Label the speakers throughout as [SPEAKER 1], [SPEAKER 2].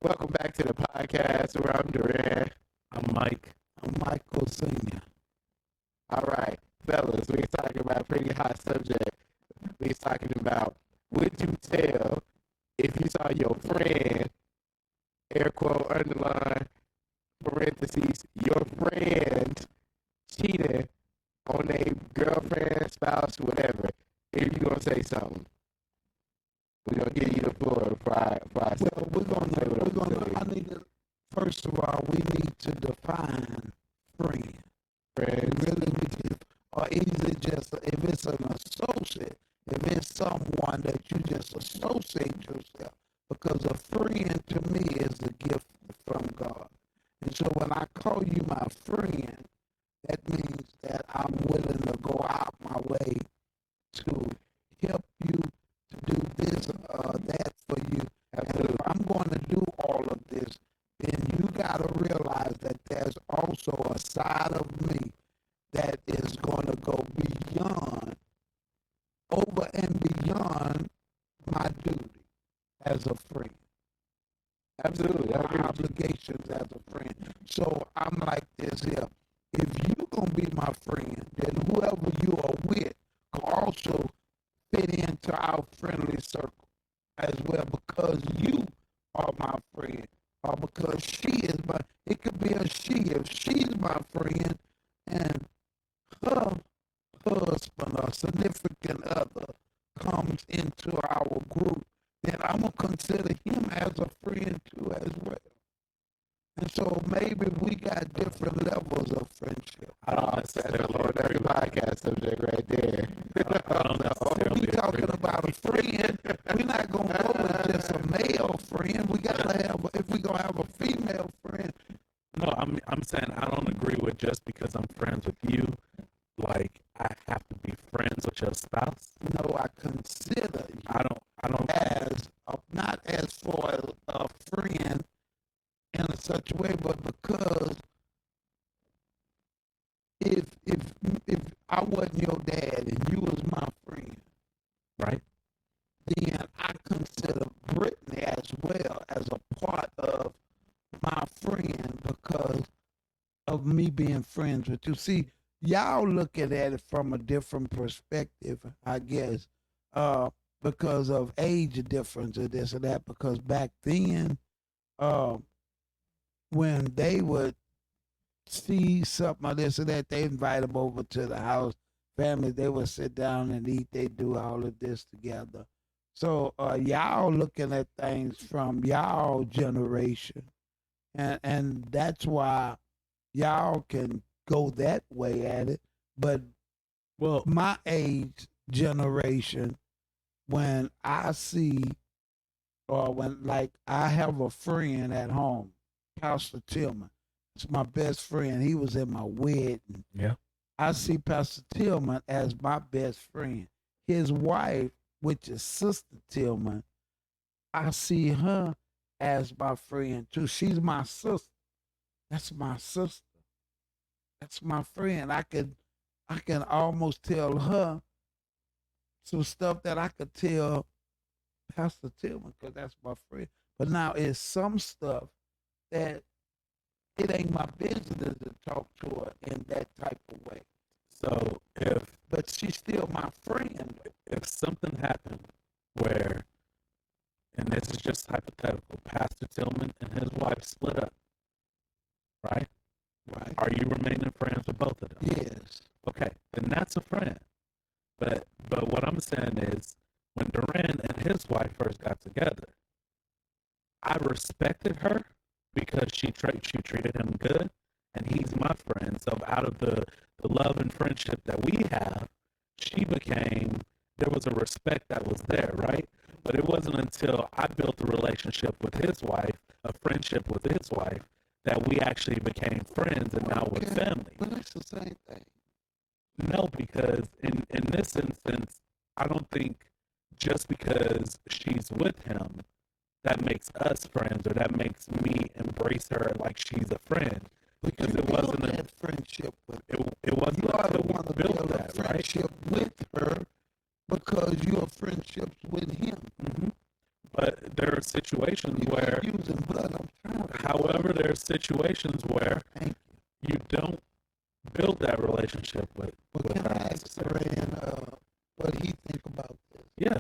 [SPEAKER 1] Welcome back to the podcast where I'm Duran.
[SPEAKER 2] I'm Mike.
[SPEAKER 3] I'm Michael Sr.
[SPEAKER 1] All right, fellas, we're talking about a pretty hot subject. We're talking about would you tell if you saw your friend, air quote, underline, parentheses, your friend cheating on a girlfriend, spouse, whatever, if you going to say something? We're going to give you the floor for our
[SPEAKER 3] Well, I need to, first of all, we need to define friend. We
[SPEAKER 1] friends.
[SPEAKER 3] really need to, or is it just, if it's an associate, if it's someone that you just associate yourself, because a friend to me is a gift from God. And so when I call you my friend, that means that I'm willing to go out my way to help you to do this or that for you. And if I'm going to do all of this, then you got to realize that there's also a side of me that is going to go beyond, over and beyond my duty as a friend.
[SPEAKER 1] Absolutely. I agree
[SPEAKER 3] My
[SPEAKER 1] with you.
[SPEAKER 3] obligations as a friend. So I'm like this here. If you gonna be my friend, then whoever you are with can also fit into our friendly circle as well, because you are my friend, or because she is my. It could be a she. If she's my friend and her husband or significant other comes into our group, then I'm gonna consider him as a friend too as well. And so maybe we got different levels of friendship.
[SPEAKER 2] I don't
[SPEAKER 1] That's a
[SPEAKER 2] necessarily
[SPEAKER 1] whole
[SPEAKER 2] agree
[SPEAKER 1] other
[SPEAKER 2] with that.
[SPEAKER 1] podcast subject right there.
[SPEAKER 2] I don't
[SPEAKER 3] We
[SPEAKER 2] necessarily agree
[SPEAKER 3] talking
[SPEAKER 2] with
[SPEAKER 3] about a friend. We're not gonna go with just a male friend. We gotta have, if we gonna have a female friend.
[SPEAKER 2] No, I'm saying I don't agree with just because I'm friends with you, like I have to be friends with your spouse.
[SPEAKER 3] No, I consider you
[SPEAKER 2] I don't
[SPEAKER 3] as not as for a friend in a such a way, but because if I wasn't your dad and you was my friend,
[SPEAKER 2] right?
[SPEAKER 3] then I consider Brittany as well as a part of my friend because of me being friends with you. See, y'all looking at it from a different perspective, I guess, because of age difference or this or that. Because back then, when they would see something or this or that, they invite them over to the house. Family, they would sit down and eat. They do all of this together. So y'all looking at things from y'all generation, and that's why y'all can go that way at it. But
[SPEAKER 2] Well,
[SPEAKER 3] my age generation, when I see, or when like I have a friend at home, Pastor Tillman. It's my best friend. He was in my wedding.
[SPEAKER 2] yeah.
[SPEAKER 3] I see Pastor Tillman as my best friend. His wife, which is Sister Tillman, I see her as my friend too. She's my sister. That's my sister. That's my friend. I can almost tell her some stuff that I could tell Pastor Tillman because that's my friend. But now it's some stuff that it ain't my business to talk to her in that type of way.
[SPEAKER 2] So
[SPEAKER 3] But she's still my friend.
[SPEAKER 2] if something happened where, and this is just hypothetical, Pastor Tillman and his wife split up, right?
[SPEAKER 3] Right?
[SPEAKER 2] Are you remaining friends with both of them?
[SPEAKER 3] Yes.
[SPEAKER 2] Okay, then that's a friend. But what I'm saying is, when Duran and his wife first got together, I respected her because she treated him good, and he's my friend. So out of the love and friendship that we have, there was a respect that was there, right? But it wasn't until I built a relationship with his wife, a friendship with his wife, that we actually became friends and now we're family.
[SPEAKER 3] But it's the same thing.
[SPEAKER 2] No, because in this instance, I don't think just because she's with him, that makes us friends or that makes me embrace her like she's a friend. Because
[SPEAKER 3] You
[SPEAKER 2] it
[SPEAKER 3] built
[SPEAKER 2] wasn't
[SPEAKER 3] that friendship with her.
[SPEAKER 2] it wasn't
[SPEAKER 3] You are the
[SPEAKER 2] until we
[SPEAKER 3] one to
[SPEAKER 2] built
[SPEAKER 3] build a
[SPEAKER 2] that, right?
[SPEAKER 3] friendship with her because you're friendships with him.
[SPEAKER 2] hmm But there are situations where,
[SPEAKER 3] using blood. I'm trying to.
[SPEAKER 2] however, there are situations where
[SPEAKER 3] Thank
[SPEAKER 2] you don't build that relationship with
[SPEAKER 3] Can
[SPEAKER 2] her
[SPEAKER 3] I ask
[SPEAKER 2] necessarily.
[SPEAKER 3] Duran what he think about this?
[SPEAKER 2] Yeah.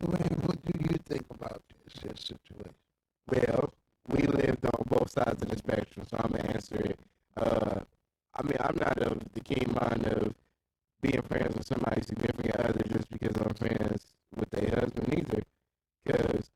[SPEAKER 3] Duran, what do you think about this situation?
[SPEAKER 1] Well, we lived on both sides of the spectrum, so I'm gonna answer it. I mean, I'm not of the keen mind of being friends with somebody's significant other just because I'm friends with their husband either. Because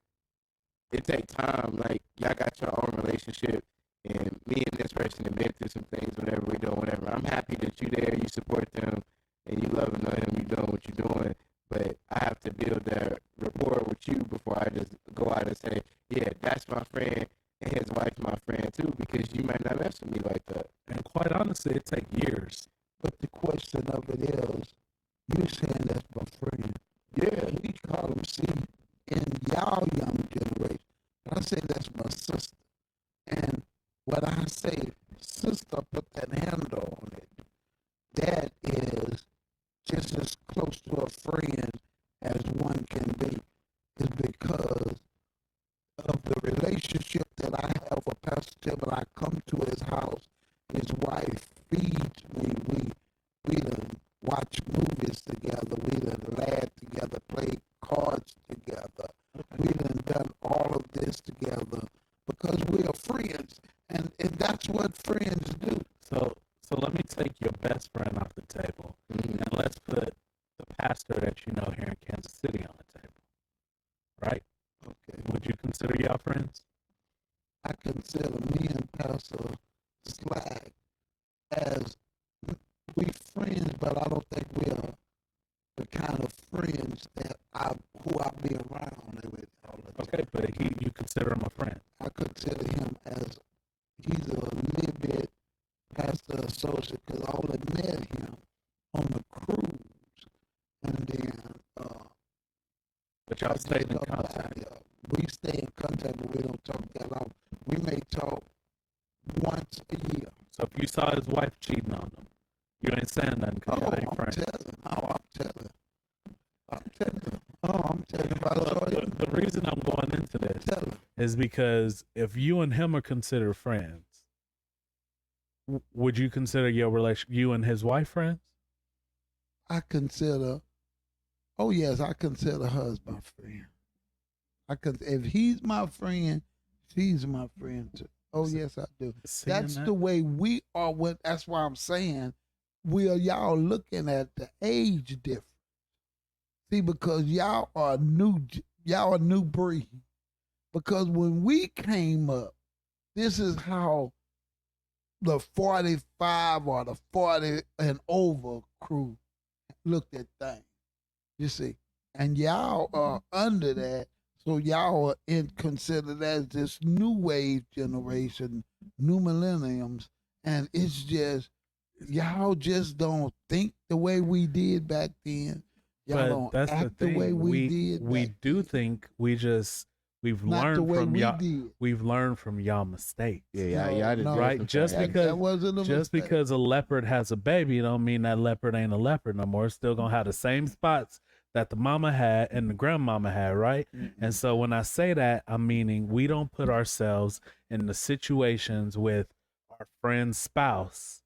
[SPEAKER 1] it takes time. Like, y'all got your own relationship, and me and this person have been through some things, whatever we doing, whatever. I'm happy that you there, you support them, and you loving on him, you doing what you're doing. But I have to build that rapport with you before I just go out and say, yeah, that's my friend, and his wife's my friend too, because you might not mess with me like that.
[SPEAKER 2] And quite honestly, it takes years.
[SPEAKER 3] But the question of it is, you saying that's my friend.
[SPEAKER 1] Yeah.
[SPEAKER 3] We call them, see, in y'all young generation, I say that's my sister. And when I say sister, put that handle on it, that is just as close to a friend as one can be, is because of the relationship that I have with Pastor Tim. When I come to his house, his wife feeds me. We done watch movies together. We done laugh together, play cards together. We done all of this together because we are friends, and that's what friends do.
[SPEAKER 2] So let me take your best friend off the table, and let's put the pastor that you know here in Kansas City on the table, right?
[SPEAKER 3] Okay.
[SPEAKER 2] Would you consider y'all friends?
[SPEAKER 3] I consider me and Pastor Slack as we friends, but I don't think we are the kind of friends that who I be around all the time.
[SPEAKER 2] Okay, but you consider him a friend.
[SPEAKER 3] I consider him as he's a little bit pastor associate because I only met him on the cruise, and then
[SPEAKER 2] But y'all stayed in contact.
[SPEAKER 3] We stay in contact, but we don't talk that often. We may talk once a year.
[SPEAKER 2] So if you saw his wife cheating on him, you ain't saying nothing because y'all ain't friends.
[SPEAKER 3] I'm telling about
[SPEAKER 2] The reason I'm going into this is because if you and him are considered friends, would you consider you and his wife friends?
[SPEAKER 3] I consider her as my friend. If he's my friend, she's my friend too. Oh yes, I do. That's the way we are. That's why I'm saying y'all looking at the age difference. See, because y'all are a new breed. Because when we came up, this is how the 45 or the 40 and over crew looked at things. You see, and y'all are under that, so y'all are considered as this new wave generation, new millenniums, and it's just y'all just don't think the way we did back then. Y'all
[SPEAKER 2] But
[SPEAKER 3] don't act the way we did.
[SPEAKER 2] We do think we've learned from y'all. We've learned from y'all mistakes.
[SPEAKER 1] Yeah, y'all did
[SPEAKER 2] right. Just because a leopard has a baby, don't mean that leopard ain't a leopard no more. It's still gonna have the same spots that the mama had and the grandmama had, right? Mm-hmm. And so when I say that, I'm meaning we don't put ourselves in the situations with our friend's spouse.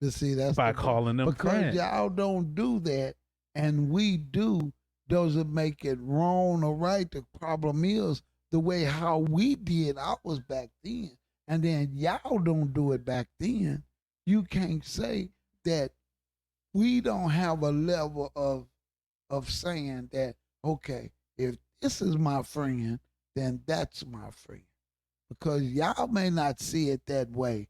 [SPEAKER 3] To see that's
[SPEAKER 2] by calling them friends.
[SPEAKER 3] Because y'all don't do that, and we do. Doesn't make it wrong or right. The problem is the way how we did ours back then, and then y'all don't do it back then. You can't say that we don't have a level of saying that, okay, if this is my friend, then that's my friend. Because y'all may not see it that way,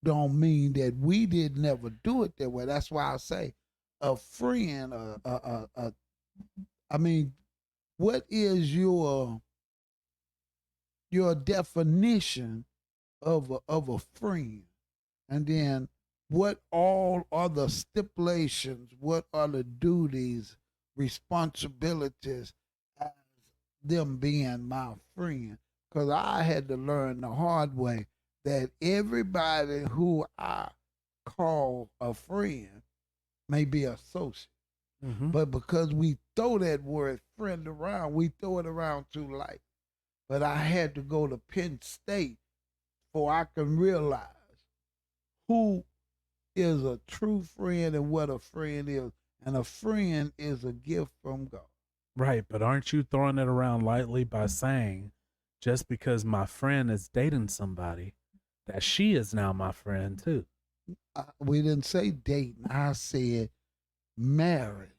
[SPEAKER 3] don't mean that we did never do it that way. That's why I say a friend, I mean, what is your definition of a friend? And then what all are the stipulations? What are the duties, responsibilities as them being my friend? Because I had to learn the hard way that everybody who I call a friend may be associate. Mm-hmm. But because we throw that word friend around, we throw it around too light. but I had to go to Penn State before I can realize who is a true friend and what a friend is. And a friend is a gift from God.
[SPEAKER 2] Right, but aren't you throwing it around lightly by saying just because my friend is dating somebody, that she is now my friend too?
[SPEAKER 3] We didn't say dating. I said married.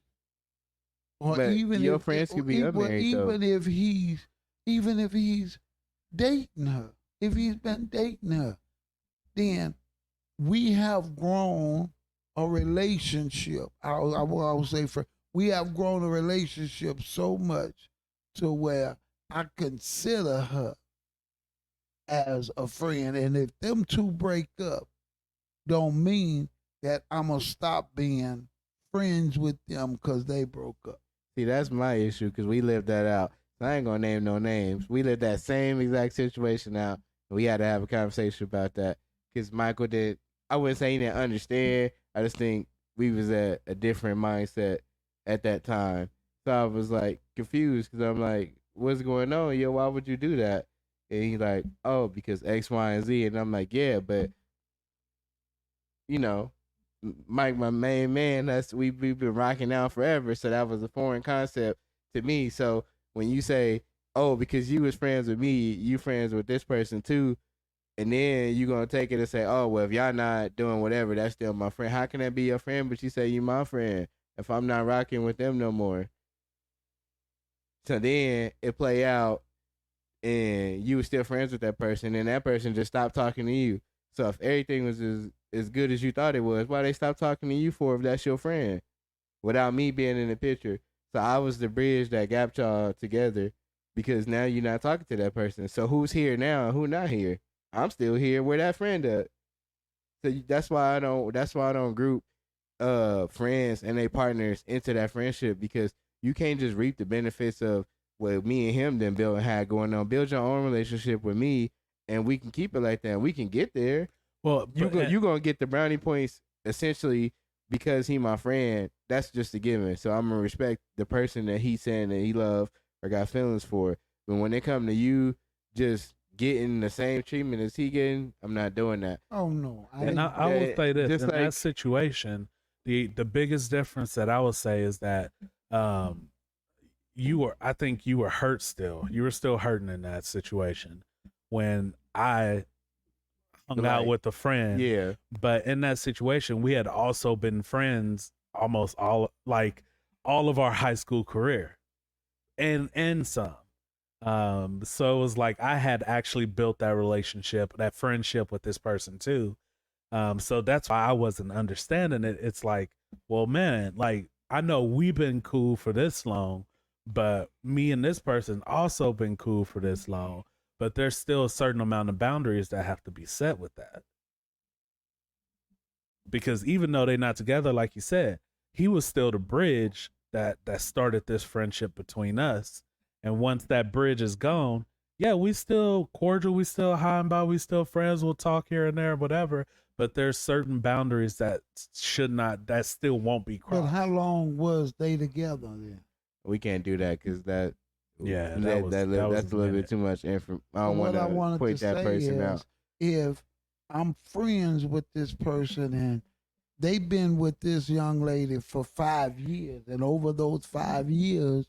[SPEAKER 3] Or
[SPEAKER 1] But your friends could be unmarried, though.
[SPEAKER 3] Even if he's dating her, if he's been dating her, then we have grown a relationship. I would say we have grown a relationship so much to where I consider her as a friend. And if them two break up, don't mean that I'm going to stop being friends with them because they broke up.
[SPEAKER 1] See, that's my issue because we lived that out. So I ain't going to name no names. We lived that same exact situation out. And we had to have a conversation about that because Michael did. I wouldn't say he didn't understand. I just think we was at a different mindset at that time. So I was like confused because I'm like, what's going on? Yo, why would you do that? And he's like, oh, because X, Y, and Z. And I'm like, yeah, but, you know, Mike, my main man, we've been rocking out forever. So that was a foreign concept to me. So when you say, oh, because you was friends with me, you friends with this person too, and then you gonna take it and say, oh, well, if y'all not doing whatever, that's still my friend. How can that be your friend? But you say you my friend if I'm not rocking with them no more. So then it play out, and you were still friends with that person, and that person just stopped talking to you. So if everything was as good as you thought it was, why they stop talking to you for if that's your friend? Without me being in the picture. So I was the bridge that gapped y'all together because now you're not talking to that person. So who's here now and who not here? I'm still here. Where that friend at? So that's why I don't group friends and their partners into that friendship, because you can't just reap the benefits of what me and him then had going on. Build your own relationship with me, and we can keep it like that. We can get there.
[SPEAKER 2] Well,
[SPEAKER 1] you gonna get the brownie points essentially because he my friend. That's just a given. So I'm gonna respect the person that he's saying that he love or got feelings for. But when they come to you, just getting the same treatment as he getting, I'm not doing that.
[SPEAKER 3] Oh no!
[SPEAKER 2] I will say this: in that situation, the biggest difference that I would say is that I think you were hurt still. You were still hurting in that situation when I hung out with a friend.
[SPEAKER 1] Yeah.
[SPEAKER 2] But in that situation, we had also been friends almost all of our high school career and some. So it was like I had actually built that relationship, that friendship with this person too. So that's why I wasn't understanding it. It's like, well, man, like I know we've been cool for this long, but me and this person also been cool for this long. But there's still a certain amount of boundaries that have to be set with that. Because even though they're not together, like you said, he was still the bridge that started this friendship between us. And once that bridge is gone, yeah, we still cordial, we still high and by, we still friends, we'll talk here and there, whatever. But there's certain boundaries that still won't be crossed.
[SPEAKER 3] But how long was they together then?
[SPEAKER 1] We can't do that because that.
[SPEAKER 2] Yeah,
[SPEAKER 1] that's a little bit too much information. I don't want to point that person out.
[SPEAKER 3] If I'm friends with this person and they've been with this young lady for 5 years, and over those 5 years,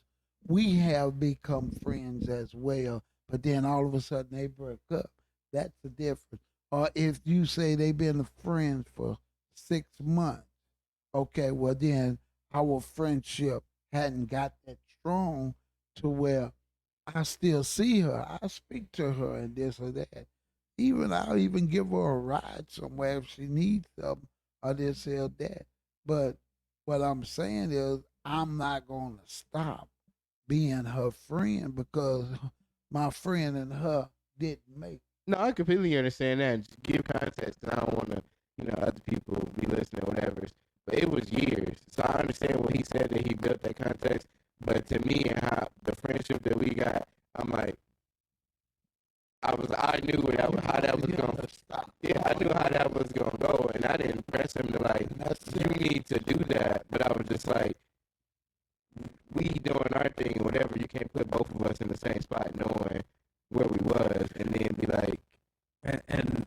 [SPEAKER 3] we have become friends as well, but then all of a sudden they break up. That's the difference. Or if you say they've been friends for 6 months, okay, well then our friendship hadn't got that strong to where I still see her. I speak to her and this or that. I'll even give her a ride somewhere if she needs something or this or that. But what I'm saying is I'm not going to stop being her friend because my friend and her didn't make.
[SPEAKER 1] No, I completely understand that. Just give context. I don't want to, other people be listening or whatever. But it was years. So I understand what he said that he built that context. But to me and how the friendship that we got, I'm like, I knew how that was going to stop. Yeah, I knew how that was going to go. And I didn't press him to like, you need to do that. But I was just like, we doing our thing, whatever. You can't put both of us in the same spot knowing where we was, and then be like,
[SPEAKER 2] and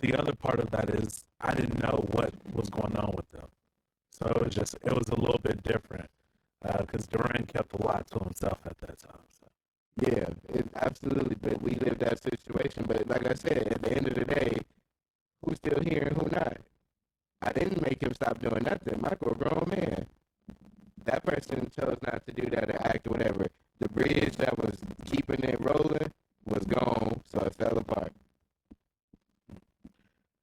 [SPEAKER 2] the other part of that is I didn't know what was going on with them, so it was a little bit different because Duran kept a lot to himself at that time. So.
[SPEAKER 1] yeah, absolutely. But we lived that situation. But like I said, at the end of the day, who's still here and who not? I didn't make him stop doing nothing. Michael, a grown man. That person chose not to do that or act or whatever. The bridge that was keeping it rolling was gone, so it fell apart.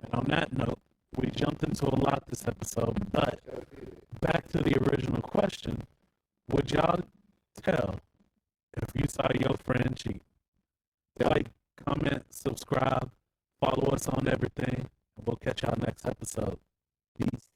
[SPEAKER 2] And on that note, we jumped into a lot this episode, but back to the original question, would y'all tell if you saw your friend cheat? Like, comment, subscribe, follow us on everything, and we'll catch y'all next episode. Peace.